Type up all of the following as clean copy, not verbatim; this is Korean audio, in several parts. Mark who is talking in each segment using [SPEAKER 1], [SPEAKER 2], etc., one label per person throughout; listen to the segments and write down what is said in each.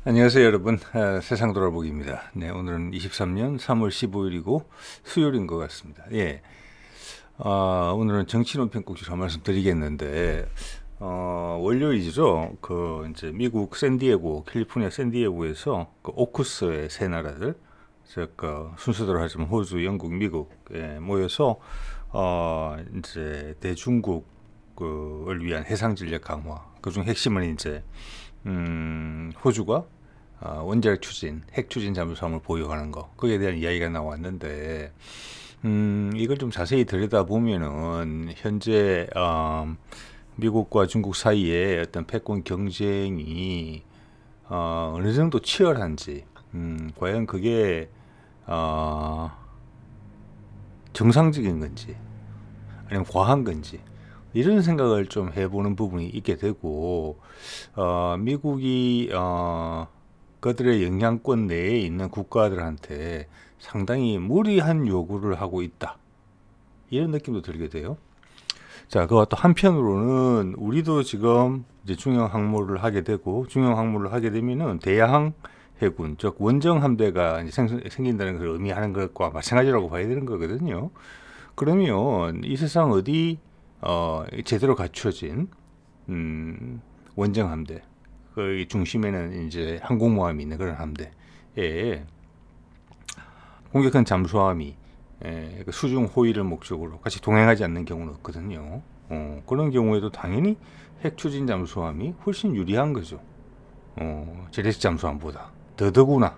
[SPEAKER 1] 안녕하세요 여러분. 세상 돌아보기입니다. 네, 오늘은 23년 3월 15일이고 수요일인 것 같습니다. 예. 오늘은 정치논평 꼭지로 한 말씀 드리겠는데 월요일이죠. 이제 미국 샌디에고, 캘리포니아 샌디에고에서 오쿠스의 세 나라들, 즉 순서대로 하자면 호주, 영국, 미국에 모여서 이제 대중국을 위한 해상 전략 강화. 그중 핵심은 이제 호주가 원자력 추진, 핵 추진 잠수함을 보유하는 거, 거기에 대한 이야기가 나왔는데, 이걸 좀 자세히 들여다보면은 현재 미국과 중국 사이에 어떤 패권 경쟁이 어느 정도 치열한지, 과연 그게 정상적인 건지 아니면 과한 건지, 이런 생각을 좀 해보는 부분이 있게 되고, 미국이 그들의 영향권 내에 있는 국가들한테 상당히 무리한 요구를 하고 있다, 이런 느낌도 들게 돼요. 자, 그와 또 한편으로는 우리도 지금 이제 중형 항모를 하게 되고, 중형 항모를 하게 되면은 대양 해군, 즉 원정 함대가 이제 생긴다는 것을 의미하는 것과 마찬가지라고 봐야 되는 거거든요. 그러면 이 세상 어디 제대로 갖춰진 원정 함대, 그 중심에는 이제 항공모함이 있는 그런 함대에 공격한 잠수함이 그 수중 호위를 목적으로 같이 동행하지 않는 경우는 없거든요. 그런 경우에도 당연히 핵 추진 잠수함이 훨씬 유리한 거죠. 재래식 잠수함보다 더더구나.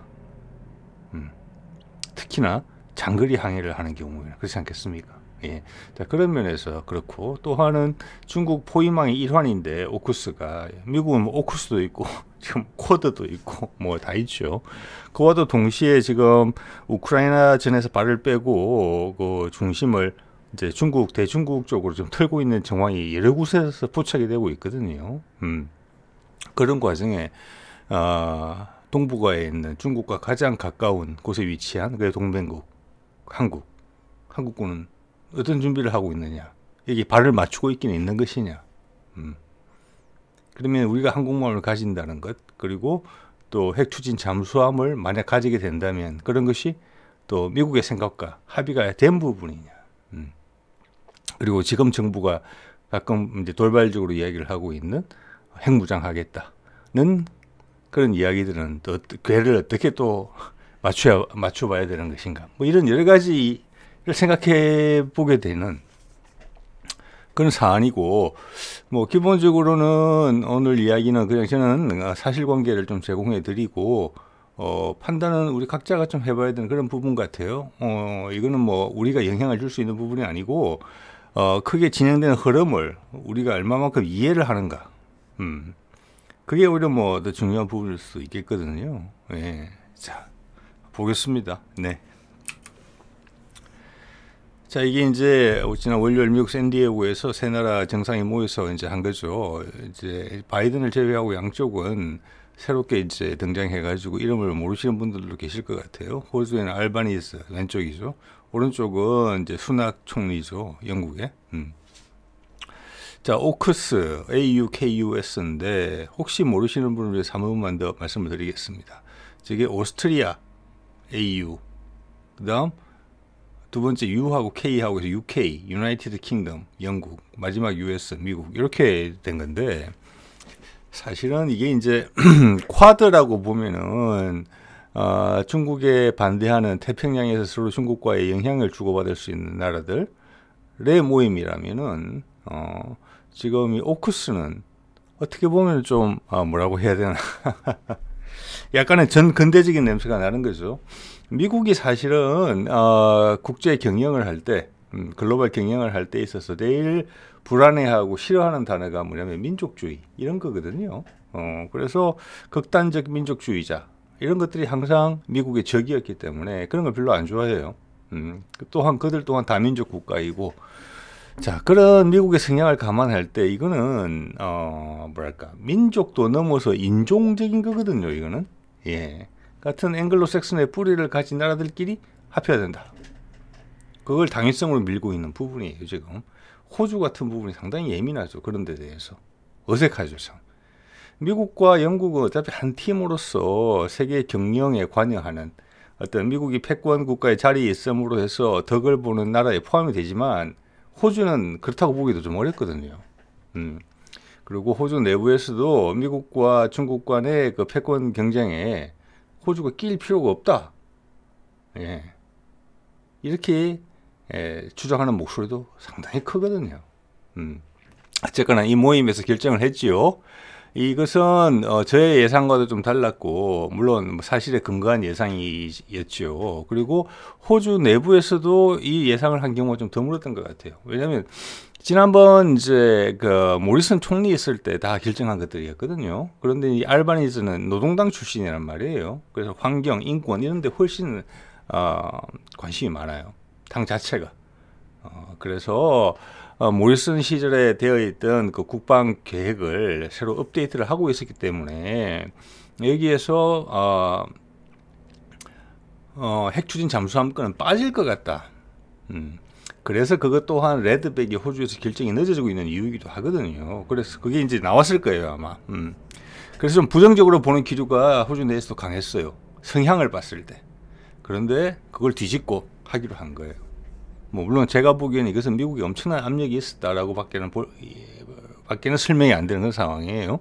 [SPEAKER 1] 특히나 장거리 항해를 하는 경우에는 그렇지 않겠습니까? 예. 자, 그런 면에서 그렇고, 또 하나는 중국 포위망의 일환인데 오쿠스가, 미국은 뭐 오쿠스도 있고 지금 쿼드도 있고 뭐 다 있죠. 그와도 동시에 지금 우크라이나 전에서 발을 빼고 그 중심을 이제 중국, 대중국 쪽으로 좀 틀고 있는 정황이 여러 곳에서 포착이 되고 있거든요. 그런 과정에 동북아에 있는 중국과 가장 가까운 곳에 위치한 그 동맹국 한국군은 어떤 준비를 하고 있느냐, 여기 발을 맞추고 있기는 있는 것이냐. 그러면 우리가 항공모함을 가진다는 것, 그리고 또 핵추진 잠수함을 만약 가지게 된다면 그런 것이 또 미국의 생각과 합의가 된 부분이냐. 그리고 지금 정부가 가끔 이제 돌발적으로 이야기를 하고 있는 핵무장하겠다는 그런 이야기들은 또 궤를 어떻게 또 맞춰봐야 되는 것인가, 뭐 이런 여러 가지를 생각해 보게 되는 그런 사안이고, 뭐 기본적으로는 오늘 이야기는 그냥 저는 사실관계를 좀 제공해 드리고, 판단은 우리 각자가 좀 해봐야 되는 그런 부분 같아요. 이거는 뭐 우리가 영향을 줄 수 있는 부분이 아니고, 크게 진행되는 흐름을 우리가 얼마만큼 이해를 하는가, 그게 오히려 뭐 더 중요한 부분일 수 있겠거든요. 예. 자, 보겠습니다. 네. 자, 이게 이제 지난 월요일 미국 샌디에고에서 세 나라 정상이 모여서 이제 한 거죠. 이제 바이든을 제외하고 양쪽은 새롭게 이제 등장해가지고 이름을 모르시는 분들도 계실 것 같아요. 호주에는 알바니스, 왼쪽이죠. 오른쪽은 이제 수낙 총리죠, 영국의. 자, 오쿠스, AUKUS인데 혹시 모르시는 분을 위해서 한 번만 더 말씀을 드리겠습니다. 저게 오스트리아 AU, 그 다음 두 번째 U하고 K하고 해서 UK, 유나이티드 킹덤, 영국, 마지막 US, 미국, 이렇게 된 건데, 사실은 이게 이제 쿼드라고 보면은 중국에 반대하는 태평양에서 서로 중국과의 영향을 주고받을 수 있는 나라들의 모임이라면은 지금 이 오쿠스는 어떻게 보면 좀 뭐라고 해야 되나 약간의 전 근대적인 냄새가 나는 거죠. 미국이 사실은 국제 경영을 할 때, 글로벌 경영을 할 때 있어서 제일 불안해하고 싫어하는 단어가 뭐냐면 민족주의, 이런 거거든요. 그래서 극단적 민족주의자, 이런 것들이 항상 미국의 적이었기 때문에 그런 걸 별로 안 좋아해요. 또한 그들 또한 다민족 국가이고, 자, 그런 미국의 성향을 감안할 때 이거는 뭐랄까, 민족도 넘어서 인종적인 거거든요. 이거는, 예, 같은 앵글로색슨의 뿌리를 가진 나라들끼리 합해야 된다. 그걸 당위성으로 밀고 있는 부분이에요. 지금 호주 같은 부분이 상당히 예민하죠. 그런 데 대해서 어색하죠, 참. 미국과 영국은 어차피 한 팀으로서 세계 경영에 관여하는 어떤 미국이 패권 국가의 자리에 있음으로 해서 덕을 보는 나라에 포함이 되지만 호주는 그렇다고 보기도 좀 어렵거든요. 그리고 호주 내부에서도 미국과 중국 간의 그 패권 경쟁에 호주가 낄 필요가 없다. 예. 이렇게 주장하는 목소리도 상당히 크거든요. 어쨌거나 이 모임에서 결정을 했지요. 이것은 저의 예상과도 좀 달랐고 물론 사실에 근거한 예상이었죠. 그리고 호주 내부에서도 이 예상을 한 경우가 좀 드물었던 것 같아요. 왜냐하면 지난번 이제 그 모리슨 총리 있을 때 다 결정한 것들이었거든요. 그런데 이 알바니즈는 노동당 출신이란 말이에요. 그래서 환경, 인권 이런 데 훨씬 관심이 많아요. 당 자체가. 그래서 모리슨 시절에 되어 있던 그 국방 계획을 새로 업데이트를 하고 있었기 때문에 여기에서 핵 추진 잠수함권은 빠질 것 같다. 그래서 그것 또한 레드백이 호주에서 결정이 늦어지고 있는 이유이기도 하거든요. 그래서 그게 이제 나왔을 거예요, 아마. 그래서 좀 부정적으로 보는 기류가 호주 내에서도 강했어요. 성향을 봤을 때. 그런데 그걸 뒤집고 하기로 한 거예요. 뭐 물론 제가 보기에는 이것은 미국이 엄청난 압력이 있었다라고 밖에는 설명이 안 되는 그런 상황이에요.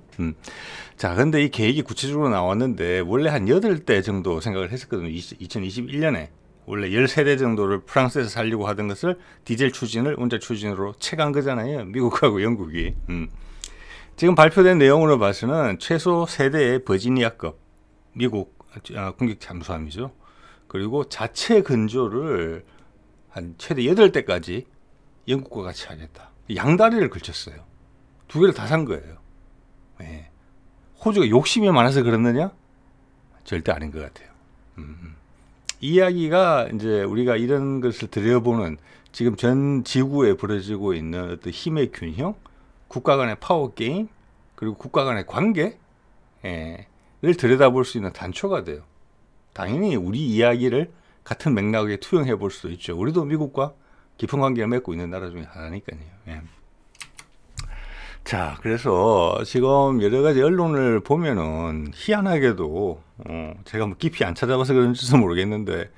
[SPEAKER 1] 자, 근데 이 계획이 구체적으로 나왔는데 원래 한 8대 정도 생각을 했었거든요. 2021년에 원래 13대 정도를 프랑스에서 살려고 하던 것을 디젤 추진을 원자 추진으로 채간 거잖아요. 미국하고 영국이. 지금 발표된 내용으로 봐서는 최소 3대의 버지니아급 미국 공격 잠수함이죠. 그리고 자체 근조를 한 최대 8대까지 영국과 같이 하겠다. 양다리를 걸쳤어요. 2개를 다 산 거예요. 네. 호주가 욕심이 많아서 그렇느냐? 절대 아닌 것 같아요. 이야기가 이제 우리가 이런 것을 들여보는 지금 전 지구에 벌어지고 있는 어떤 힘의 균형, 국가 간의 파워 게임, 그리고 국가 간의 관계를 들여다볼 수 있는 단초가 돼요. 당연히 우리 이야기를 같은 맥락에 투영해 볼 수도 있죠. 우리도 미국과 깊은 관계를 맺고 있는 나라 중에 하나니까요. 예. 자, 그래서 지금 여러 가지 언론을 보면은 희한하게도 제가 뭐 깊이 안 찾아봐서 그런지도 모르겠는데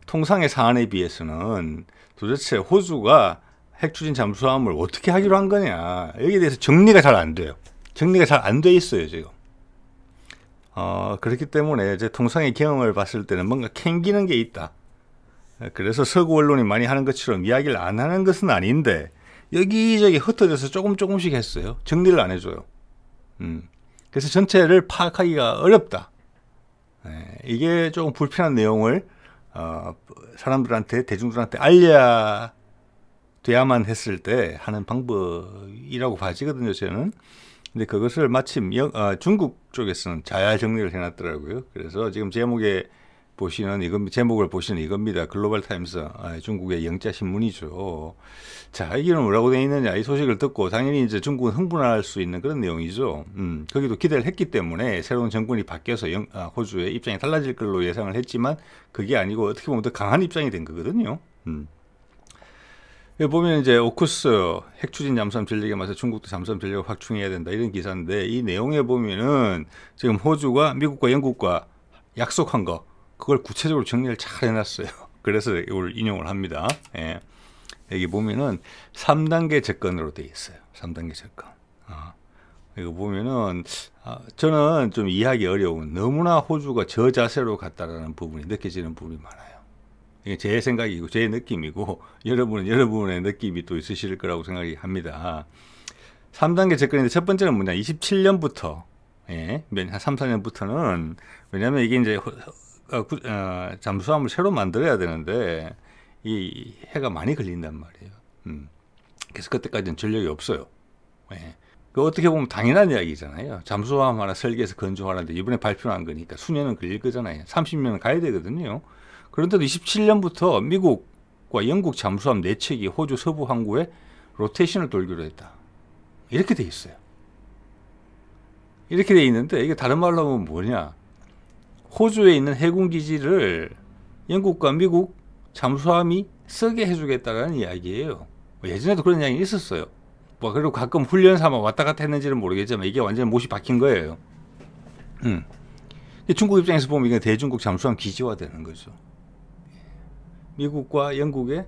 [SPEAKER 1] 통상의 사안에 비해서는 도대체 호주가 핵 추진 잠수함을 어떻게 하기로 한 거냐 여기에 대해서 정리가 잘 안 돼요. 정리가 잘 안 돼 있어요 지금. 그렇기 때문에 제 통상의 경험을 봤을 때는 뭔가 캥기는 게 있다. 그래서 서구 언론이 많이 하는 것처럼 이야기를 안 하는 것은 아닌데 여기저기 흩어져서 조금씩 했어요. 정리를 안 해줘요. 그래서 전체를 파악하기가 어렵다. 이게 조금 불편한 내용을 사람들한테 대중들한테 알려야 돼야만 했을 때 하는 방법이라고 봐지거든요 저는. 근데 그것을 마침 중국 쪽에서는 잘 정리를 해놨더라고요. 그래서 지금 제목을 보시는 이겁니다. 글로벌 타임스 중국의 영자 신문이죠. 자, 이기는 뭐라고 되어 있느냐 이 소식을 듣고 당연히 이제 중국은 흥분할 수 있는 그런 내용이죠. 거기도 기대를 했기 때문에 새로운 정권이 바뀌어서 호주의 입장이 달라질 걸로 예상을 했지만 그게 아니고 어떻게 보면 더 강한 입장이 된 거거든요. 여기 보면 이제 오쿠스 핵 추진 잠수함 전력에 맞서 중국도 잠수함 전력을 확충해야 된다 이런 기사인데 이 내용에 보면은 지금 호주가 미국과 영국과 약속한 거 그걸 구체적으로 정리를 잘 해놨어요. 그래서 이걸 인용을 합니다. 예. 여기 보면은 3단계 접근으로 되어 있어요. 3단계 접근. 이거 보면은 저는 좀 이해하기 어려운 너무나 호주가 저 자세로 갔다라는 부분이 느껴지는 부분이 많아요. 이게 제 생각이고 제 느낌이고 여러분은 여러분의 느낌이 또 있으실 거라고 생각이 합니다. 3단계 접근인데 첫 번째는 뭐냐 27년부터 한 3, 4년부터는 왜냐하면 이게 이제 잠수함을 새로 만들어야 되는데 이 해가 많이 걸린단 말이에요. 그래서 그때까지는 전력이 없어요. 그 어떻게 보면 당연한 이야기잖아요. 잠수함 하나 설계해서 건조하는데 이번에 발표한 거니까 수년은 걸릴 거잖아요. 30년은 가야 되거든요. 그런데도 27년부터 미국과 영국 잠수함 4척이 호주 서부 항구에 로테이션을 돌기로 했다. 이렇게 돼 있어요. 이렇게 돼 있는데 이게 다른 말로 하면 뭐냐? 호주에 있는 해군 기지를 영국과 미국 잠수함이 쓰게 해주겠다라는 이야기예요. 예전에도 그런 이야기 있었어요. 뭐 그리고 가끔 훈련 삼아 왔다 갔다 했는지는 모르겠지만 이게 완전 못이 박힌 거예요. 중국 입장에서 보면 이게 대중국 잠수함 기지화되는 거죠. 미국과 영국의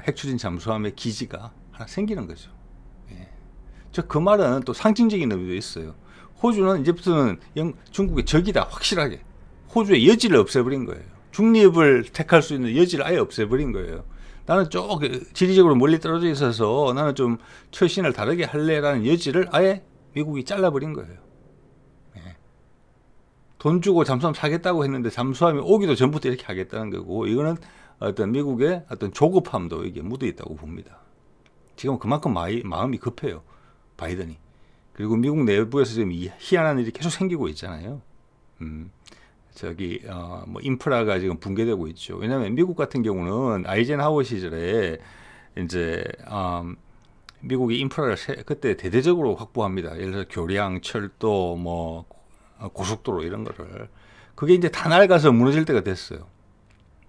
[SPEAKER 1] 핵추진 잠수함의 기지가 하나 생기는 거죠. 그 말은 또 상징적인 의미도 있어요. 호주는 이제부터는 중국의 적이다, 확실하게. 호주의 여지를 없애버린 거예요. 중립을 택할 수 있는 여지를 아예 없애버린 거예요. 나는 지리적으로 멀리 떨어져 있어서 나는 좀 처신을 다르게 할래라는 여지를 아예 미국이 잘라버린 거예요. 돈 주고 잠수함 사겠다고 했는데 잠수함이 오기도 전부터 이렇게 하겠다는 거고, 이거는 어떤 미국의 어떤 조급함도 이게 묻어 있다고 봅니다. 지금 그만큼 마음이 급해요, 바이든이. 그리고 미국 내부에서 지금 희한한 일이 계속 생기고 있잖아요. 뭐 인프라가 지금 붕괴되고 있죠. 왜냐하면 미국 같은 경우는 아이젠하워 시절에 이제 미국이 인프라를 그때 대대적으로 확보합니다. 예를 들어 교량, 철도, 뭐 고속도로 이런 거를. 그게 이제 다 낡아서 무너질 때가 됐어요.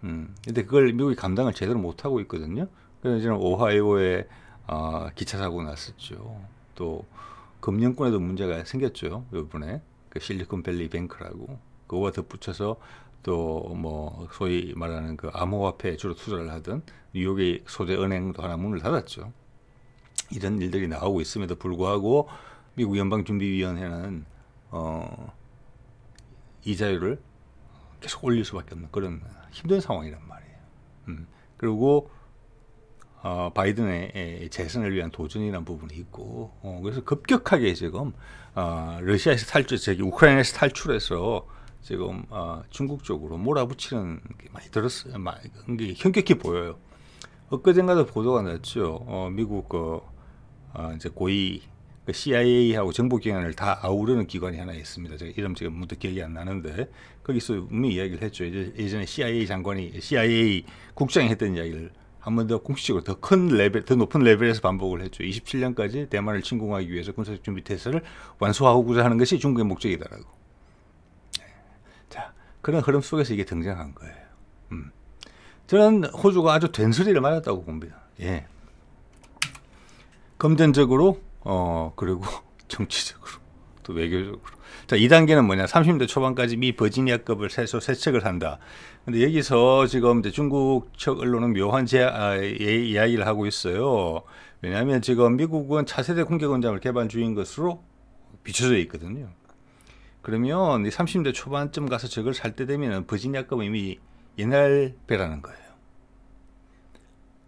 [SPEAKER 1] 근데 그걸 미국이 감당을 제대로 못 하고 있거든요. 그래서 지금 오하이오에 기차 사고 났었죠. 또 금융권에도 문제가 생겼죠. 이번에 그 실리콘밸리 뱅크라고. 그거와 덧붙여서 또 뭐 소위 말하는 그 암호화폐에 주로 투자를 하던 뉴욕의 소재 은행도 하나 문을 닫았죠. 이런 일들이 나오고 있음에도 불구하고 미국 연방준비위원회는 이자율을 계속 올릴 수밖에 없는 그런 힘든 상황이란 말이에요. 그리고 바이든의 재선을 위한 도전이라는 부분이 있고, 그래서 급격하게 지금 러시아에서 우크라이나에서 탈출해서 지금 중국 쪽으로 몰아붙이는 게 많이 들었어요. 이게 현격히 보여요. 엊그젠가도 보도가 났죠. 미국 이제 고위 CIA하고 정보기관을 다 아우르는 기관이 하나 있습니다. 제가 이름 지금 문득 기억이 안 나는데 거기서 분명히 이야기를 했죠. 예전에 CIA 국장이 했던 이야기를 한 번 더 공식적으로 더 높은 레벨에서 반복을 했죠. 27년까지 대만을 침공하기 위해서 군사적 준비 태세를 완수하고자 하는 것이 중국의 목적이다라고. 자, 그런 흐름 속에서 이게 등장한 거예요. 저는 호주가 아주 된소리를 맞았다고 봅니다. 예. 금전적으로, 그리고 정치적으로, 또 외교적으로. 자, 2단계는 뭐냐? 30대 초반까지 미 버지니아급을 세척을 한다. 근데 여기서 지금 이제 중국 측 언론은 묘한 이야기를 하고 있어요. 왜냐하면 지금 미국은 차세대 공격원잠을 개발 중인 것으로 비춰져 있거든요. 그러면 30대 초반쯤 가서 저걸 살 때 되면 버지니아급은 이미 옛날 배라는 거예요.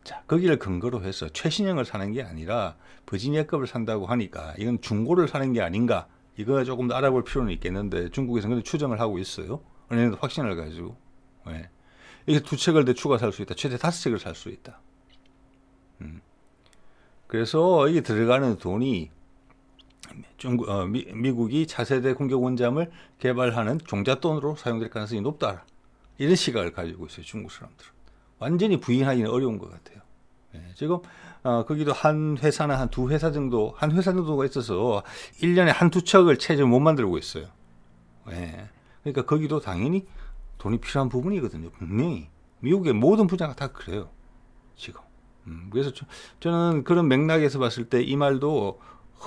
[SPEAKER 1] 자, 거기를 근거로 해서 최신형을 사는 게 아니라 버지니아급을 산다고 하니까 이건 중고를 사는 게 아닌가, 이거 조금 더 알아볼 필요는 있겠는데 중국에서는 추정을 하고 있어요. 어느 정도 확신을 가지고. 네. 이게 2척을 더 추가 살 수 있다. 최대 5척을 살 수 있다. 그래서 이게 들어가는 돈이 미국이 차세대 공격 원잠을 개발하는 종잣돈으로 사용될 가능성이 높다. 이런 시각을 가지고 있어요, 중국 사람들은. 완전히 부인하기는 어려운 것 같아요. 지금 거기도 한 회사나 한 2회사 정도, 한 회사 정도가 있어서 1년에 한 2척을 최저 못 만들고 있어요. 그러니까 거기도 당연히 돈이 필요한 부분이거든요. 분명히 미국의 모든 분야가 다 그래요, 지금. 그래서 저는 그런 맥락에서 봤을 때 이 말도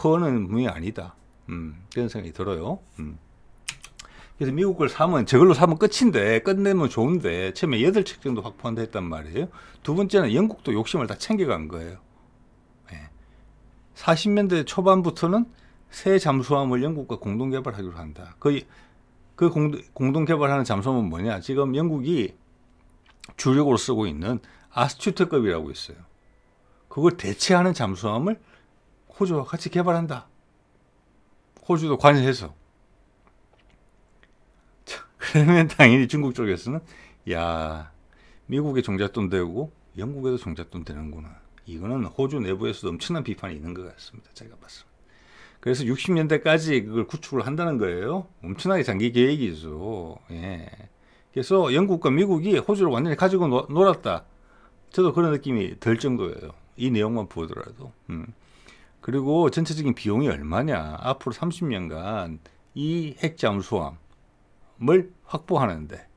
[SPEAKER 1] 허는 분이 아니다, 그런 생각이 들어요. 그래서 미국 걸 저걸로 사면 끝인데, 끝내면 좋은데, 처음에 8척 정도 확보한다 했단 말이에요. 두 번째는 영국도 욕심을 다 챙겨간 거예요. 40년대 초반부터는 새 잠수함을 영국과 공동 개발하기로 한다. 그 공동 개발하는 잠수함은 뭐냐? 지금 영국이 주력으로 쓰고 있는 아스튜트급이라고 있어요. 그걸 대체하는 잠수함을 호주와 같이 개발한다. 호주도 관여해서. 그러면 당연히 중국 쪽에서는 야, 미국의 종잣돈 되고 영국에도 종잣돈 되는구나. 이거는 호주 내부에서도 엄청난 비판이 있는 것 같습니다, 제가 봤을 때. 그래서 60년대까지 그걸 구축을 한다는 거예요. 엄청나게 장기 계획이죠. 그래서 영국과 미국이 호주를 완전히 가지고 놀았다. 저도 그런 느낌이 들 정도예요, 이 내용만 보더라도. 그리고 전체적인 비용이 얼마냐? 앞으로 30년간 이 핵잠수함을 확보하는데,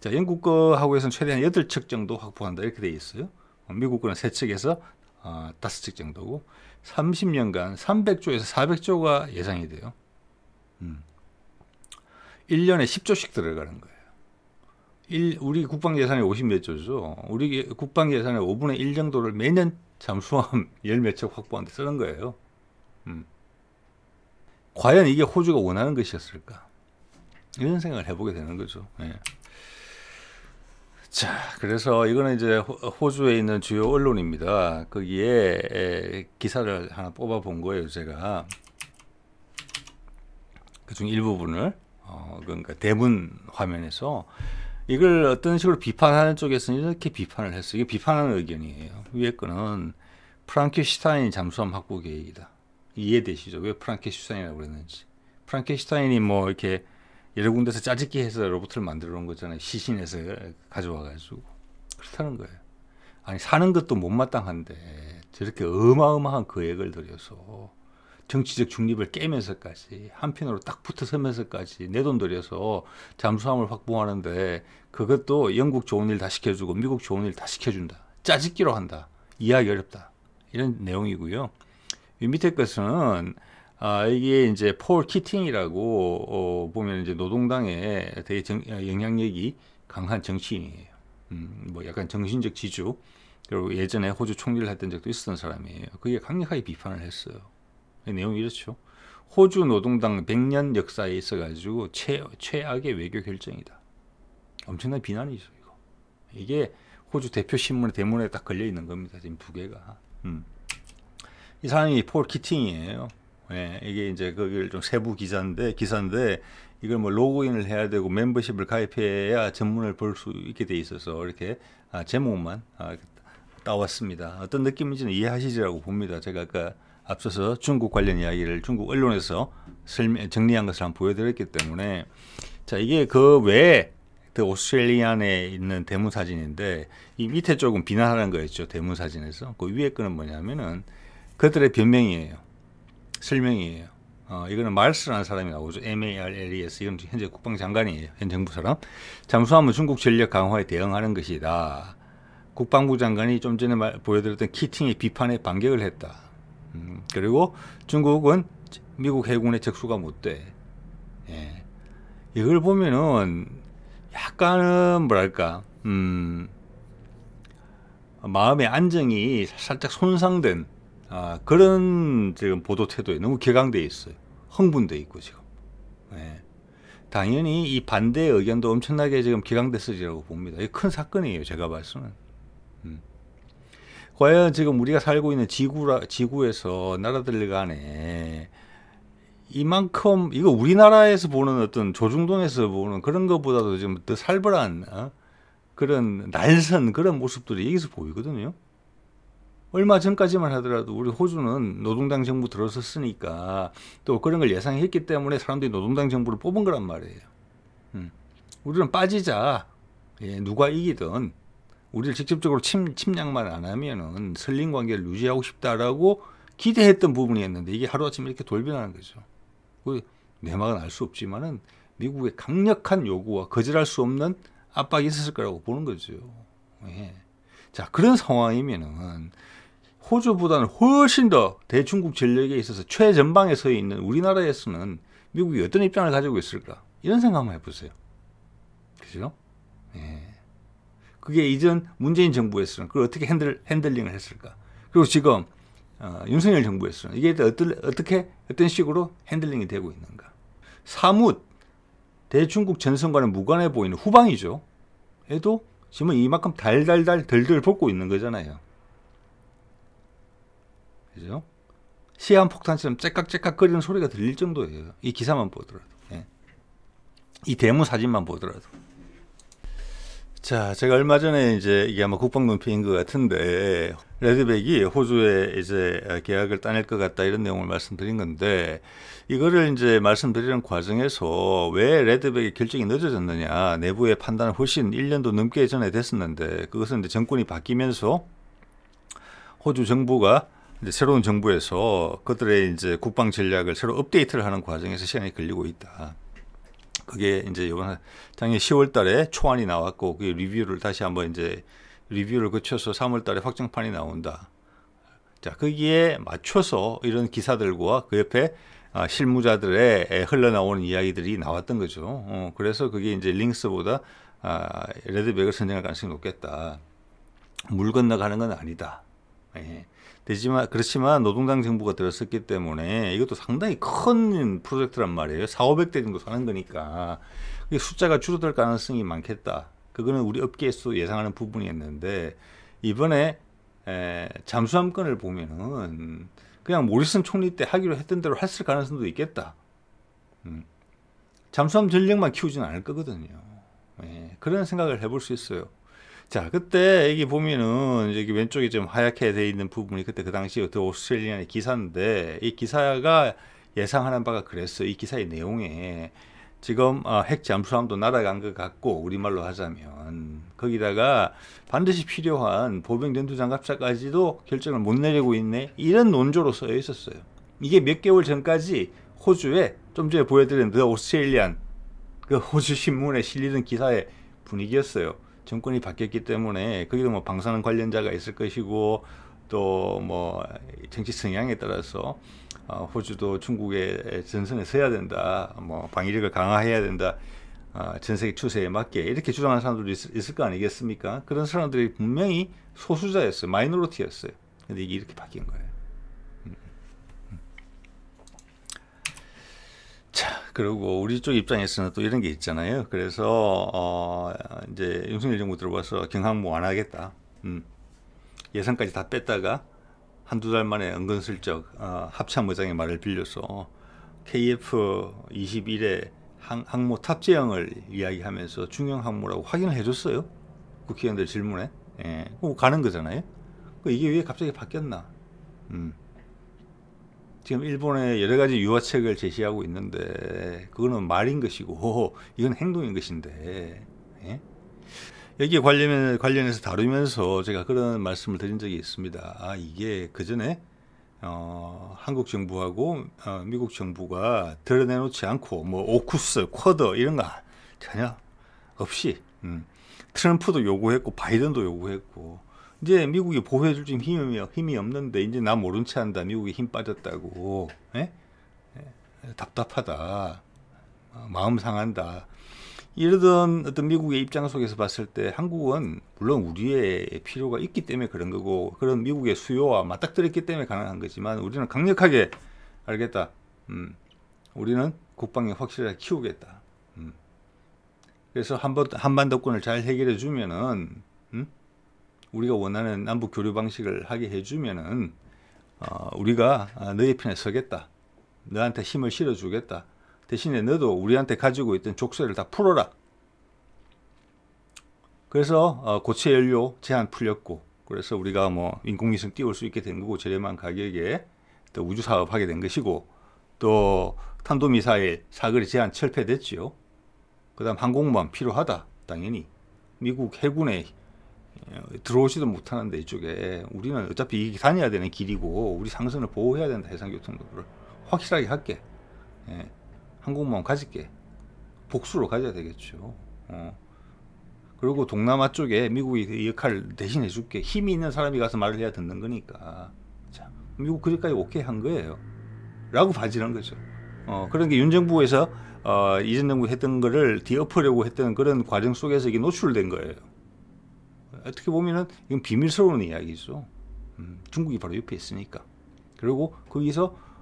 [SPEAKER 1] 자, 영국 거하고 해서는 최대한 8척 정도 확보한다, 이렇게 돼 있어요. 미국 거는 3척에서 5척 정도고 30년간 300조에서 400조가 예상이 돼요. 1년에 10조씩 들어가는 거예요. 우리 국방 예산이 50몇 조죠. 우리 국방 예산의 5분의 1 정도를 매년 잠수함 10몇 척 확보하는 데 쓰는 거예요. 과연 이게 호주가 원하는 것이었을까? 이런 생각을 해보게 되는 거죠. 예. 자, 그래서 이거는 이제 호주에 있는 주요 언론입니다. 거기에 기사를 하나 뽑아 본 거예요, 제가. 그중 일부분을, 그러니까 대문 화면에서 이걸 어떤 식으로 비판하는 쪽에서는 이렇게 비판을 했어요. 이게 비판하는 의견이에요. 위에 거는 프랑켄슈타인 잠수함 확보 계획이다. 이해되시죠? 왜 프랑켄슈타인이라고 그랬는지. 프랑켄슈타인이 뭐 이렇게 여러 군데서 짜집기 해서 로봇을 만들어 놓은 거잖아요. 시신에서 가져와가지고. 그렇다는 거예요. 아니, 사는 것도 못마땅한데 저렇게 어마어마한 계획을 들여서 정치적 중립을 깨면서까지 한편으로 딱 붙어서면서까지 내 돈 들여서 잠수함을 확보하는데 그것도 영국 좋은 일 다 시켜주고 미국 좋은 일 다 시켜준다. 짜집기로 한다. 이해하기 어렵다. 이런 내용이고요. 이 밑에 것은 이게 이제 폴 키팅이라고 보면 이제 노동당의 되게 영향력이 강한 정치인이에요. 뭐 약간 정신적 지주. 그리고 예전에 호주 총리를 했던 적도 있었던 사람이에요. 그게 강력하게 비판을 했어요. 내용이 이렇죠. 호주 노동당 100년 역사에 있어가지고 최악의 외교 결정이다. 엄청난 비난이죠, 이거. 이게 호주 대표 신문의 대문에 딱 걸려 있는 겁니다. 지금 두 개가. 이 사람이 폴 키팅이에요. 예, 이게 이제 거기를 좀 세부 기사인데 이걸 뭐 로그인을 해야 되고 멤버십을 가입해야 전문을 볼 수 있게 돼 있어서 이렇게 제목만 따왔습니다. 어떤 느낌인지는 이해하시리라고 봅니다. 제가 아까 앞서서 중국 관련 이야기를 중국 언론에서 정리한 것을 한번 보여드렸기 때문에 자, 이게 그 외에 그 오스트레일리안에 있는 대문 사진인데 이 밑에 쪽은 비난하는 거였죠. 대문 사진에서. 그 위에 거는 뭐냐면은 그들의 변명이에요. 설명이에요. 이거는 말스라는 사람이 나오죠. MARLES. 이건 현재 국방장관이에요. 현 정부 사람. 잠수함은 중국 전력 강화에 대응하는 것이다. 국방부 장관이 좀 전에 보여드렸던 키팅의 비판에 반격을 했다. 그리고 중국은 미국 해군의 적수가 못 돼. 예. 이걸 보면은 약간은 뭐랄까 마음의 안정이 살짝 손상된 그런 지금 보도 태도에 너무 격앙돼 있어요. 흥분돼 있고 지금. 예. 당연히 이 반대 의견도 엄청나게 지금 격앙됐으리라고 봅니다. 이게 큰 사건이에요. 제가 봐서는. 과연 지금 우리가 살고 있는 지구에서 나라들 간에 이만큼 이거 우리나라에서 보는 어떤 조중동에서 보는 그런 것보다도 좀 더 살벌한 그런 날선 그런 모습들이 여기서 보이거든요. 얼마 전까지만 하더라도 우리 호주는 노동당 정부 들어섰으니까 또 그런 걸 예상했기 때문에 사람들이 노동당 정부를 뽑은 거란 말이에요. 우리는 빠지자. 예, 누가 이기든 우리를 직접적으로 침략만 안 하면은 선린 관계를 유지하고 싶다라고 기대했던 부분이었는데 이게 하루아침에 이렇게 돌변하는 거죠. 내막은 알 수 없지만은 미국의 강력한 요구와 거절할 수 없는 압박이 있었을 거라고 보는 거죠. 예. 자, 그런 상황이면은 호주보다는 훨씬 더 대중국 전력에 있어서 최전방에 서 있는 우리나라에서는 미국이 어떤 입장을 가지고 있을까? 이런 생각 한번 해보세요. 그죠? 예. 그게 이전 문재인 정부에서는 그걸 어떻게 핸들링을 했을까? 그리고 지금 윤석열 정부에서는 이게 어떤 식으로 핸들링이 되고 있는가? 사뭇 대중국 전선과는 무관해 보이는 후방이죠. 에도 지금 이만큼 덜덜 볶고 있는 거잖아요. 그죠? 시한폭탄처럼 째깍째깍 거리는 소리가 들릴 정도예요. 이 기사만 보더라도. 예. 이 대문 사진만 보더라도. 자, 제가 얼마 전에 이제 이게 아마 국방 논평인 것 같은데 레드백이 호주에 이제 계약을 따낼 것 같다 이런 내용을 말씀드린 건데 이거를 이제 말씀드리는 과정에서 왜 레드백의 결정이 늦어졌느냐 내부의 판단은 훨씬 1년도 넘게 전에 됐었는데 그것은 이제 정권이 바뀌면서 호주 정부가 이제 새로운 정부에서 그들의 이제 국방 전략을 새로 업데이트를 하는 과정에서 시간이 걸리고 있다. 그게 이제 이번 작년 10월 달에 초안이 나왔고 그 리뷰를 다시 한번 이제 리뷰를 거쳐서 3월 달에 확정판이 나온다. 자, 거기에 맞춰서 이런 기사들과 그 옆에 실무자들의 흘러나오는 이야기들이 나왔던 거죠. 그래서 그게 이제 링스보다 레드백을 선정할 가능성이 높겠다. 물 건너가는 건 아니다. 예. 그렇지만 노동당 정부가 들었었기 때문에 이것도 상당히 큰 프로젝트란 말이에요. 4,500대 정도 사는 거니까 숫자가 줄어들 가능성이 많겠다. 그거는 우리 업계에서도 예상하는 부분이었는데 이번에 잠수함건을 보면은 그냥 모리슨 총리 때 하기로 했던 대로 했을 가능성도 있겠다. 잠수함 전력만 키우지는 않을 거거든요. 예, 그런 생각을 해볼 수 있어요. 자, 그때 여기 보면은 여기 왼쪽에 좀 하얗게 되어 있는 부분이 그때 그 당시 더 오스트레일리안의 기사인데 이 기사가 예상하는 바가 그랬어요. 이 기사의 내용에 지금 핵 잠수함도 날아간 것 같고 우리말로 하자면 거기다가 반드시 필요한 보병 전투 장갑차까지도 결정을 못 내리고 있네 이런 논조로 쓰여 있었어요. 이게 몇 개월 전까지 호주에 좀 전에 보여드린 더 오스트레일리안 그 호주 신문에 실리던 기사의 분위기였어요. 정권이 바뀌었기 때문에 거기도 뭐 방사능 관련자가 있을 것이고 또 뭐 정치 성향에 따라서 호주도 중국의 전선에 서야 된다, 뭐 방위력을 강화해야 된다, 전 세계 추세에 맞게 이렇게 주장하는 사람들도 있을 거 아니겠습니까? 그런 사람들이 분명히 소수자였어요, 마이너리티였어요. 근데 이게 이렇게 바뀐 거예요. 자, 그리고 우리 쪽 입장에서는 또 이런 게 있잖아요. 그래서 이제 윤석열 정부 들어와서 경항모 완화하겠다. 예산까지 다 뺐다가 한두 달 만에 은근슬쩍 합참 의장의 말을 빌려서 KF-21의 항모 탑재형을 이야기하면서 중형 항모라고 확인을 해줬어요. 국회의원들 질문에. 예, 가는 거잖아요. 이게 왜 갑자기 바뀌었나? 지금 일본의 여러 가지 유화책을 제시하고 있는데 그거는 말인 것이고 이건 행동인 것인데, 예? 여기에 관련해서 다루면서 제가 그런 말씀을 드린 적이 있습니다. 이게 그 전에 한국 정부하고 미국 정부가 드러내놓지 않고 뭐 오쿠스, 쿼드 이런 거 전혀 없이 트럼프도 요구했고 바이든도 요구했고 이제 미국이 보호해줄 힘이 없는데 이제 나 모른 체 한다. 미국이 힘 빠졌다고. 답답하다. 마음 상한다. 이러던 어떤 미국의 입장 속에서 봤을 때 한국은 물론 우리의 필요가 있기 때문에 그런 거고 그런 미국의 수요와 맞닥뜨렸기 때문에 가능한 거지만 우리는 강력하게 알겠다. 우리는 국방력 확실하게 키우겠다. 그래서 한반도권을 잘 해결해 주면은 우리가 원하는 남북 교류 방식을 하게 해주면은 우리가 너의 편에 서겠다. 너한테 힘을 실어주겠다. 대신에 너도 우리한테 가지고 있던 족쇄를 다 풀어라. 그래서 고체 연료 제한 풀렸고 그래서 우리가 뭐 인공위성 띄울 수 있게 된 거고 저렴한 가격에 또 우주 사업하게 된 것이고 또 탄도미사일 사거리 제한 철폐됐지요. 그 다음 항공모함 필요하다. 당연히 미국 해군에 들어오지도 못하는데 이쪽에 우리는 어차피 이게 다녀야 되는 길이고 우리 상선을 보호해야 된다. 해상교통도를 확실하게 할게. 항공모함 가질게. 복수로 가져야 되겠죠. 그리고 동남아 쪽에 미국이 이 역할을 대신해 줄게. 힘이 있는 사람이 가서 말을 해야 듣는 거니까. 자, 미국 그전까지 오케이 한 거예요. 라고 봐지는 거죠. 그런 게 윤 정부에서 이전 정부 했던 거를 뒤엎으려고 했던 그런 과정 속에서 이게 노출된 거예요. 어떻게 보면은 이건 비밀스러운 이야기죠. 중국이 바로 옆에 있으니까. 그리고 거기서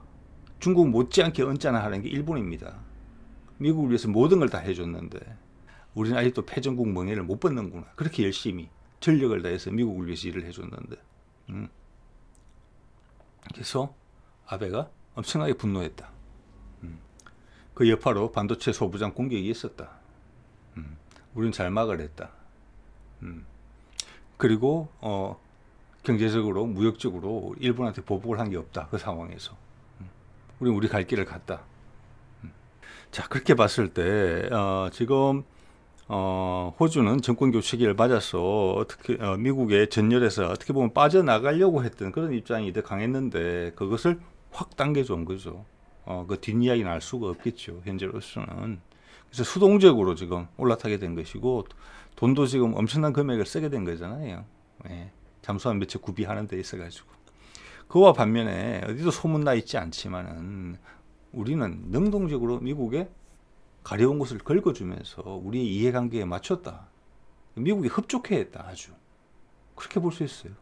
[SPEAKER 1] 중국 못지않게 언짢아 하는 게 일본입니다. 미국을 위해서 모든 걸 다 해줬는데 우리는 아직도 패전국 멍에를 못 벗는구나. 그렇게 열심히 전력을 다해서 미국을 위해서 일을 해줬는데. 그래서 아베가 엄청나게 분노했다. 그 여파로 반도체 소부장 공격이 있었다. 우리는 잘 막아냈다. 그리고 경제적으로 무역적으로 일본한테 보복을 한 게 없다. 그 상황에서 우리 갈 길을 갔다. 자, 그렇게 봤을 때 지금 호주는 정권 교체기를 맞아서 어떻게 미국의 전열에서 어떻게 보면 빠져나가려고 했던 그런 입장이 더 강했는데 그것을 확 당겨준 거죠. 그 뒷이야기는 알 수가 없겠죠. 현재로서는. 그래서 수동적으로 지금 올라타게 된 것이고 돈도 지금 엄청난 금액을 쓰게 된 거잖아요. 잠수함 몇 채 구비하는 데 있어가지고. 그와 반면에 어디도 소문나 있지 않지만은 우리는 능동적으로 미국에 가려운 것을 긁어주면서 우리의 이해관계에 맞췄다. 미국이 흡족해 했다. 아주 그렇게 볼 수 있어요.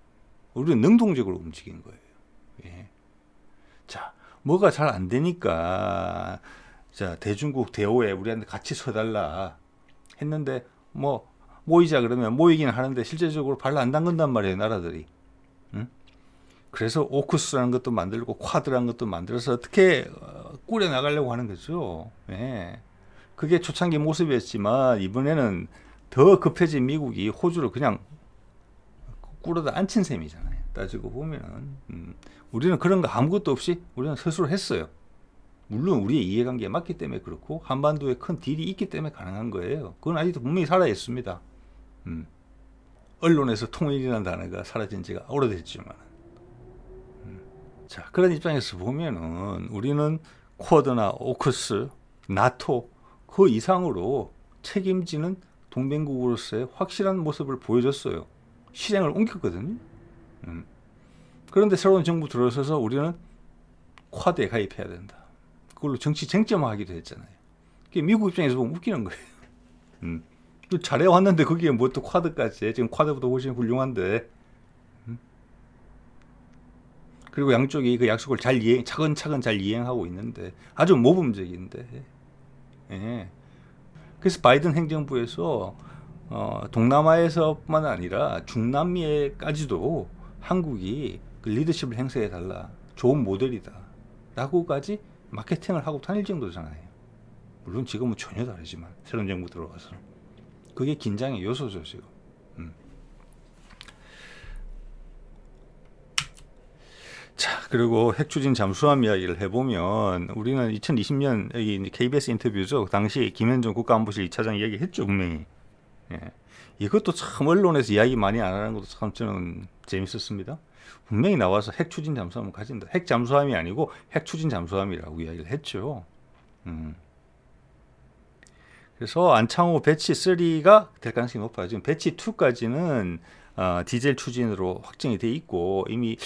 [SPEAKER 1] 우리는 능동적으로 움직인 거예요. 예. 자, 뭐가 잘 안 되니까 자, 대중국 대오에 우리한테 같이 서달라 했는데 뭐 모이자 그러면 모이긴 하는데 실제적으로 발로 안 담근단 말이에요, 나라들이. 응? 그래서 오쿠스라는 것도 만들고 쿼드라는 것도 만들어서 어떻게 꾸려 나가려고 하는 거죠. 예. 그게 초창기 모습이었지만 이번에는 더 급해진 미국이 호주를 그냥 꿇어다 앉힌 셈이잖아요. 따지고 보면은 우리는 그런 거 아무것도 없이 우리는 스스로 했어요. 물론 우리의 이해관계에 맞기 때문에 그렇고 한반도에 큰 딜이 있기 때문에 가능한 거예요. 그건 아직도 분명히 살아있습니다. 언론에서 통일이라는 단어가 사라진 지가 오래됐지만 자, 그런 입장에서 보면은 우리는 쿼드나 오크스, 나토 그 이상으로 책임지는 동맹국으로서의 확실한 모습을 보여줬어요. 실행을 옮겼거든요. 그런데 새로운 정부 들어서서 우리는 쿼드에 가입해야 된다. 그걸로 정치 쟁점화하기도 했잖아요. 그게 미국 입장에서 보면 웃기는 거예요. 잘해왔는데 거기에 뭐 또 쿼드까지 해. 지금 쿼드보다 훨씬 훌륭한데. 그리고 양쪽이 그 약속을 차근차근 잘 이행하고 있는데 아주 모범적인데. 예. 그래서 바이든 행정부에서 동남아에서뿐만 아니라 중남미에까지도 한국이 그 리더십을 행사해 달라. 좋은 모델이다. 라고까지 마케팅을 하고 다닐 정도잖아요. 물론 지금은 전혀 다르지만 새로운 정부 들어와서 그게 긴장의 요소죠 지금. 자, 그리고 핵추진 잠수함 이야기를 해보면 우리는 2020년 여기 KBS 인터뷰죠. 당시 김현종 국가안보실 2차장 이야기했죠 분명히. 예. 이것도 참 언론에서 이야기 많이 안 하는 것도 참 저는 재밌었습니다. 분명히 나와서 핵추진 잠수함을 가진다. 핵 잠수함이 아니고 핵추진 잠수함이라고 이야기를 했죠. 그래서 안창호 배치 3가 될 가능성이 높아요. 지금 배치 2까지는 디젤 추진으로 확정이 돼 있고 이미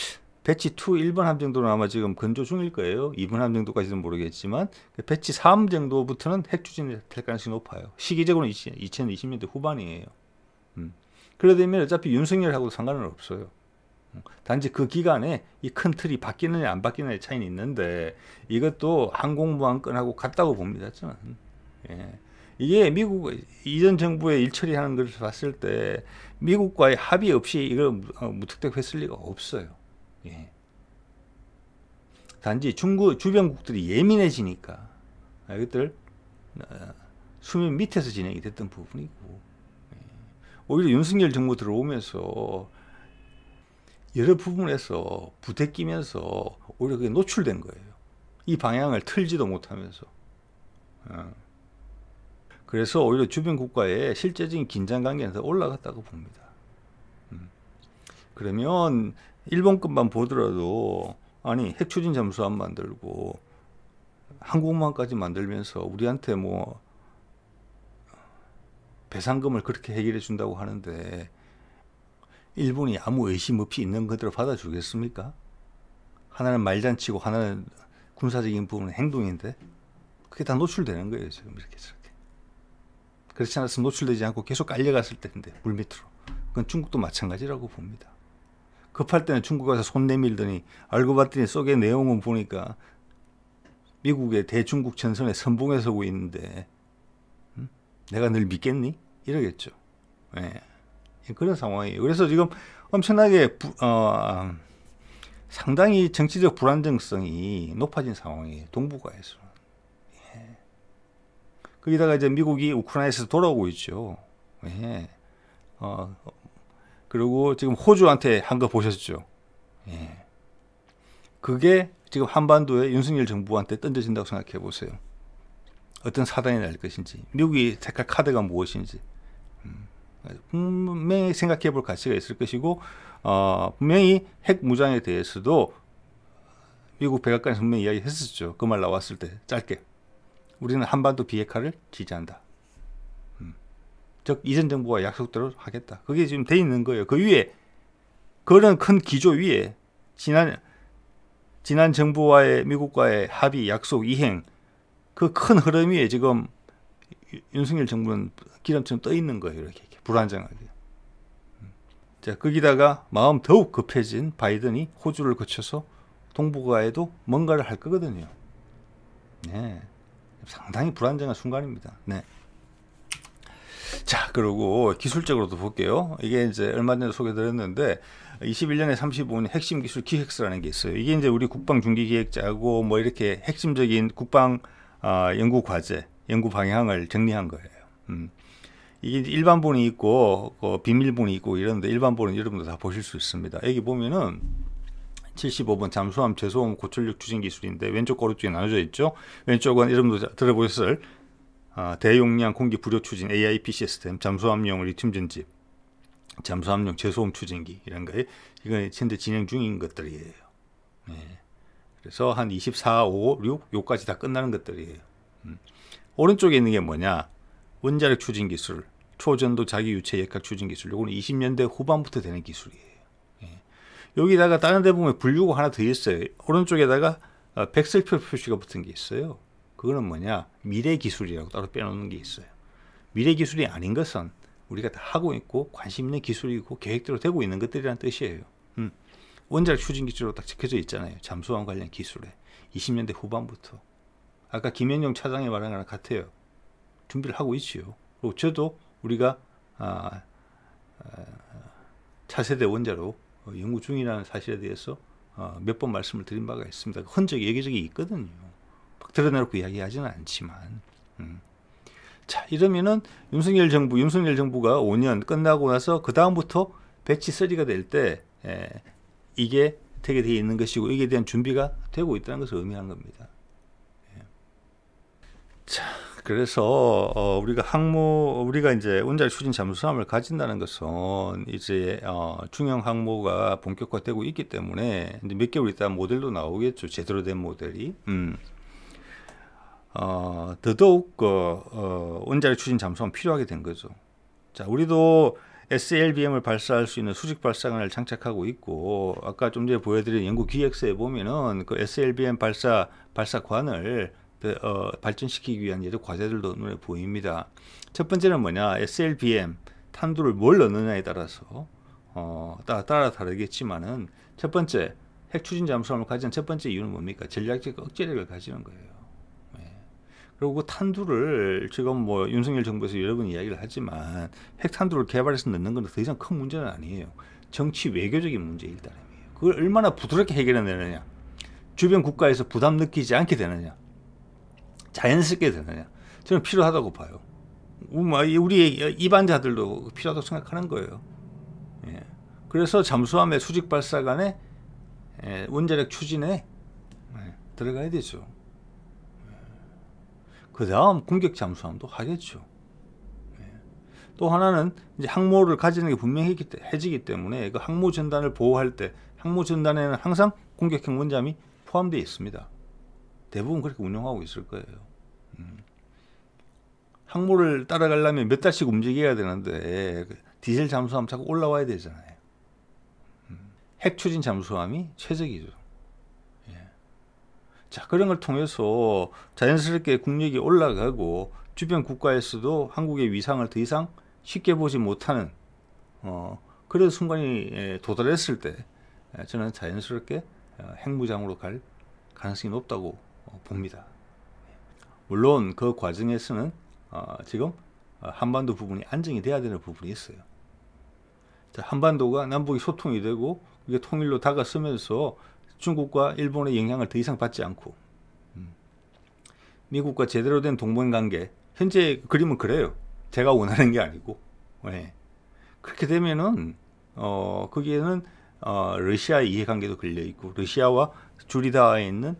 [SPEAKER 1] 배치 2 1번 함 정도는 아마 지금 건조 중일 거예요. 2번 함 정도까지는 모르겠지만 배치 3 정도부터는 핵 추진이 될 가능성이 높아요. 시기적으로는 2020년대 후반이에요. 그러다 보면 어차피 윤석열하고도 상관은 없어요. 단지 그 기간에 이 큰 틀이 바뀌느냐 안 바뀌느냐의 차이는 있는데 이것도 항공모함권하고 같다고 봅니다. 저는. 예. 이게 미국 이전 정부의 일처리하는 것을 봤을 때 미국과의 합의 없이 이걸 무턱대고 했을 리가 없어요. 예. 단지 중국 주변국들이 예민해지니까 이것들 수면 밑에서 진행이 됐던 부분이고 오히려 윤석열 정부 들어오면서 여러 부분에서 부대끼면서 오히려 그게 노출된 거예요. 이 방향을 틀지도 못하면서. 그래서 오히려 주변 국가의 실제적인 긴장 관계는 더 올라갔다고 봅니다. 그러면 일본 것만 보더라도 아니 핵추진 잠수함 만들고 항공모함까지 만들면서 우리한테 뭐 배상금을 그렇게 해결해 준다고 하는데 일본이 아무 의심 없이 있는 그대로 받아주겠습니까? 하나는 말잔치고 하나는 군사적인 부분은 행동인데 그게 다 노출되는 거예요 지금 이렇게 저렇게. 그렇지 않았으면 노출되지 않고 계속 깔려갔을 텐데 물밑으로. 그건 중국도 마찬가지라고 봅니다. 급할 때는 중국 가서 손 내밀더니 알고 봤더니 속의 내용은 보니까 미국의 대중국 전선에 선봉에 서고 있는데 내가 늘 믿겠니? 이러겠죠. 예. 그런 상황이에요. 그래서 지금 엄청나게 상당히 정치적 불안정성이 높아진 상황이에요. 동북아에서. 예. 거기다가 이제 미국이 우크라이나에서 돌아오고 있죠. 예. 그리고 지금 호주한테 한 거 보셨죠? 예. 그게 지금 한반도에 윤석열 정부한테 던져진다고 생각해 보세요. 어떤 사단이 날 것인지, 미국이 택할 카드가 무엇인지 분명히 생각해 볼 가치가 있을 것이고 분명히 핵 무장에 대해서도 미국 백악관에서 분명히 이야기했었죠. 그 말 나왔을 때 짧게 우리는 한반도 비핵화를 지지한다. 즉 이전 정부와 약속대로 하겠다. 그게 지금 돼 있는 거예요. 그 위에 그런 큰 기조 위에 지난 지난 정부와의 미국과의 합의, 약속, 이행 그 큰 흐름 위에 지금 윤석열 정부는 기름처럼 떠 있는 거예요. 이렇게 불안정하게. 자, 거기다가 마음 더욱 급해진 바이든이 호주를 거쳐서 동북아에도 뭔가를 할 거거든요. 네, 상당히 불안정한 순간입니다. 네. 자, 그리고 기술적으로도 볼게요. 이게 이제 얼마 전에 소개드렸는데 21년에 35년 핵심 기술 기획서라는 게 있어요. 이게 이제 우리 국방중기기획자하고 뭐 이렇게 핵심적인 국방 연구 과제, 연구 방향을 정리한 거예요. 이게 일반본이 있고 비밀본이 있고 이런데 일반본은 여러분들 다 보실 수 있습니다. 여기 보면은 75번 잠수함 제소음 고출력 추진 기술인데 왼쪽 오른쪽에 나눠져 있죠. 왼쪽은 여러분도 들어보셨을 대용량 공기 부료 추진 AIP 시스템, 잠수함용 리튬 전지, 잠수함용 제소음 추진기 이런 거에 이건 현재 진행 중인 것들이에요. 네. 그래서 한 24, 5, 6 요까지 다 끝나는 것들이에요. 오른쪽에 있는 게 뭐냐? 원자력 추진 기술, 초전도 자기 유체 역학 추진 기술. 요거는 20년대 후반부터 되는 기술이에요. 여기다가 다른 데 보면 분류가 하나 더 있어요. 오른쪽에다가 백설표 표시가 붙은 게 있어요. 그거는 뭐냐? 미래 기술이라고 따로 빼놓는 게 있어요. 미래 기술이 아닌 것은 우리가 다 하고 있고 관심 있는 기술이고 계획대로 되고 있는 것들이란 뜻이에요. 원자력 추진 기술로 딱 적혀져 있잖아요. 잠수함 관련 기술에 20년대 후반부터. 아까 김현용 차장이 말한 거랑 같아요. 준비를 하고 있지요. 그리고 저도 우리가 차세대 원자로 연구 중이라는 사실에 대해서 몇 번 말씀을 드린 바가 있습니다. 흔적이 여기저기 있거든요. 막 드러내놓고 이야기하지는 않지만. 자, 이러면은 윤석열 정부가 5년 끝나고 나서 그 다음부터 배치 3가 될 때 이게 되게 되어 있는 것이고 이게 대한 준비가 되고 있다는 것을 의미하는 겁니다. 자, 그래서 우리가 이제 원자력 추진 잠수함을 가진다는 것은 이제 중형 항모가 본격화되고 있기 때문에 이제 몇 개월 있다 모델도 나오겠죠. 제대로 된 모델이. 더더욱 원자력 추진 잠수함 필요하게 된 거죠. 자, 우리도 SLBM을 발사할 수 있는 수직 발사관을 장착하고 있고 아까 좀 전에 보여드린 연구 기획서에 보면은 그 SLBM 발사관을 발전시키기 위한 여러 과제들도 눈에 보입니다. 첫 번째는 뭐냐? SLBM 탄두를 뭘 넣느냐에 따라서 따라 다르겠지만은 첫 번째 핵 추진 잠수함을 가진 첫 번째 이유는 뭡니까? 전략적 억제력을 가지는 거예요. 그리고 그 탄두를 지금 뭐 윤석열 정부에서 여러 번 이야기를 하지만 핵탄두를 개발해서 넣는 건 더 이상 큰 문제는 아니에요. 정치 외교적인 문제일 따름이에요. 그걸 얼마나 부드럽게 해결해내느냐, 주변 국가에서 부담 느끼지 않게 되느냐, 자연스럽게 되느냐, 저는 필요하다고 봐요. 우리 입안자들도 필요하다고 생각하는 거예요. 그래서 잠수함의 수직 발사관에 원자력 추진에 들어가야 되죠. 그 다음 공격 잠수함도 하겠죠. 또 하나는 이제 항모를 가지는 게 분명해지기 때문에 그 항모 전단을 보호할 때 항모 전단에는 항상 공격형 원잠이 포함되어 있습니다. 대부분 그렇게 운영하고 있을 거예요. 항모를 따라가려면 몇 달씩 움직여야 되는데 디젤 잠수함 자꾸 올라와야 되잖아요. 핵 추진 잠수함이 최적이죠. 자, 그런 걸 통해서 자연스럽게 국력이 올라가고 주변 국가에서도 한국의 위상을 더 이상 쉽게 보지 못하는 그런 순간이 도달했을 때 저는 자연스럽게 핵무장으로 갈 가능성이 높다고 봅니다. 물론 그 과정에서는 지금 한반도 부분이 안정이 돼야 되는 부분이 있어요. 자, 한반도가 남북이 소통이 되고 이게 통일로 다가서면서 중국과 일본의 영향을 더 이상 받지 않고 미국과 제대로 된 동맹관계, 현재 그림은 그래요. 제가 원하는 게 아니고. 그렇게 되면은 거기에는 러시아의 이해관계도 걸려있고 러시아와 줄이다에 있는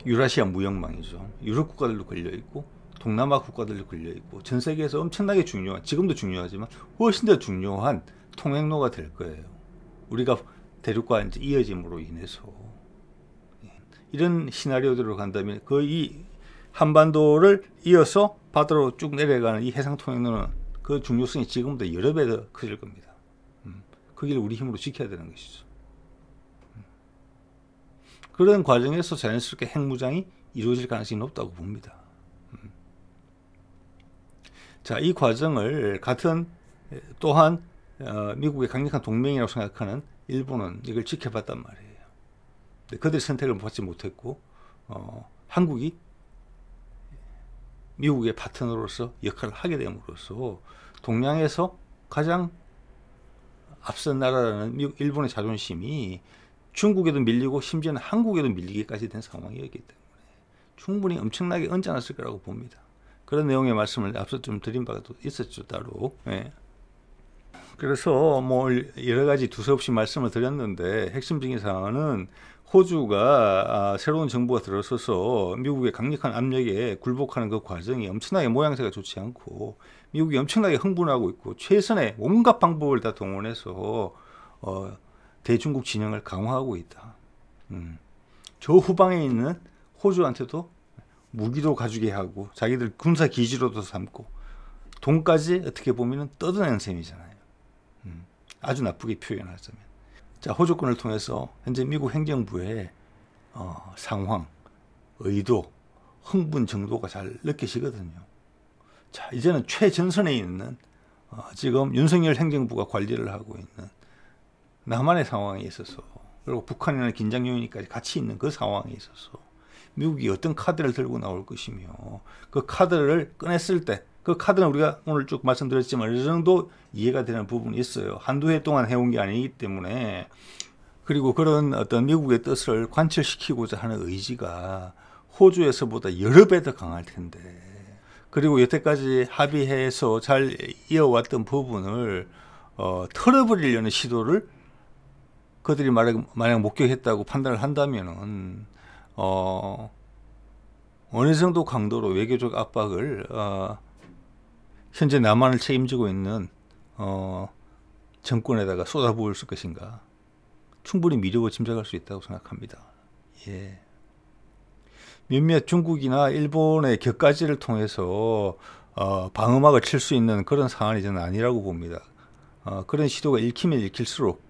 [SPEAKER 1] 유라시아 무역망이죠. 유럽 국가들도 걸려있고 동남아 국가들도 걸려있고 전 세계에서 엄청나게 중요한, 지금도 중요하지만 훨씬 더 중요한 통행로가 될 거예요. 우리가 대륙과 이제 이어짐으로 인해서 이런 시나리오대로 간다면 이 한반도를 이어서 바다로 쭉 내려가는 이 해상 통행로는 그 중요성이 지금보다 여러 배 더 커질 겁니다. 그 길을 우리 힘으로 지켜야 되는 것이죠. 그런 과정에서 자연스럽게 핵무장이 이루어질 가능성이 높다고 봅니다. 자, 이 과정을 또한 미국의 강력한 동맹이라고 생각하는 일본은 이걸 지켜봤단 말이에요. 그들의 선택을 받지 못했고 한국이 미국의 파트너로서 역할을 하게 됨으로써 동양에서 가장 앞선 나라라는 일본의 자존심이 중국에도 밀리고 심지어는 한국에도 밀리기까지 된 상황이었기 때문에 충분히 엄청나게 언짢았을 거라고 봅니다. 그런 내용의 말씀을 앞서 좀 드린 바가 또 있었죠, 따로. 예. 그래서 뭐 여러 가지 두서없이 말씀을 드렸는데 핵심적인 사항은 호주가 새로운 정부가 들어서서 미국의 강력한 압력에 굴복하는 그 과정이 엄청나게 모양새가 좋지 않고 미국이 엄청나게 흥분하고 있고 최선의 온갖 방법을 다 동원해서 대중국 진영을 강화하고 있다. 저 후방에 있는 호주한테도 무기도 가주게 하고 자기들 군사 기지로도 삼고 돈까지 어떻게 보면 떠드는 셈이잖아요. 아주 나쁘게 표현하자면. 자, 호주권을 통해서 현재 미국 행정부의 상황, 의도, 흥분 정도가 잘 느껴지거든요. 자, 이제는 최전선에 있는 지금 윤석열 행정부가 관리를 하고 있는 남한의 상황에 있어서 그리고 북한이라는 긴장 요인까지 같이 있는 그 상황에 있어서 미국이 어떤 카드를 들고 나올 것이며 그 카드를 꺼냈을 때 그 카드는 우리가 오늘 쭉 말씀드렸지만 어느 정도 이해가 되는 부분이 있어요. 한두 해 동안 해온 게 아니기 때문에. 그리고 그런 어떤 미국의 뜻을 관철시키고자 하는 의지가 호주에서보다 여러 배 더 강할 텐데, 그리고 여태까지 합의해서 잘 이어왔던 부분을 털어버리려는 시도를 그들이 만약 목격했다고 판단을 한다면은 어느 정도 강도로 외교적 압박을 현재 남한을 책임지고 있는 정권에다가 쏟아부을 것인가, 충분히 미루고 짐작할 수 있다고 생각합니다. 예. 몇몇 중국이나 일본의 격가지를 통해서 방어막을 칠 수 있는 그런 상황이 저는 아니라고 봅니다. 그런 시도가 읽히면 읽힐수록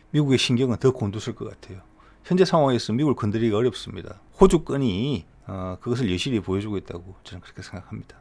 [SPEAKER 1] 미국의 신경은 더 곤두설 것 같아요. 현재 상황에서 미국을 건드리기가 어렵습니다. 호주권이 그것을 여실히 보여주고 있다고 저는 그렇게 생각합니다.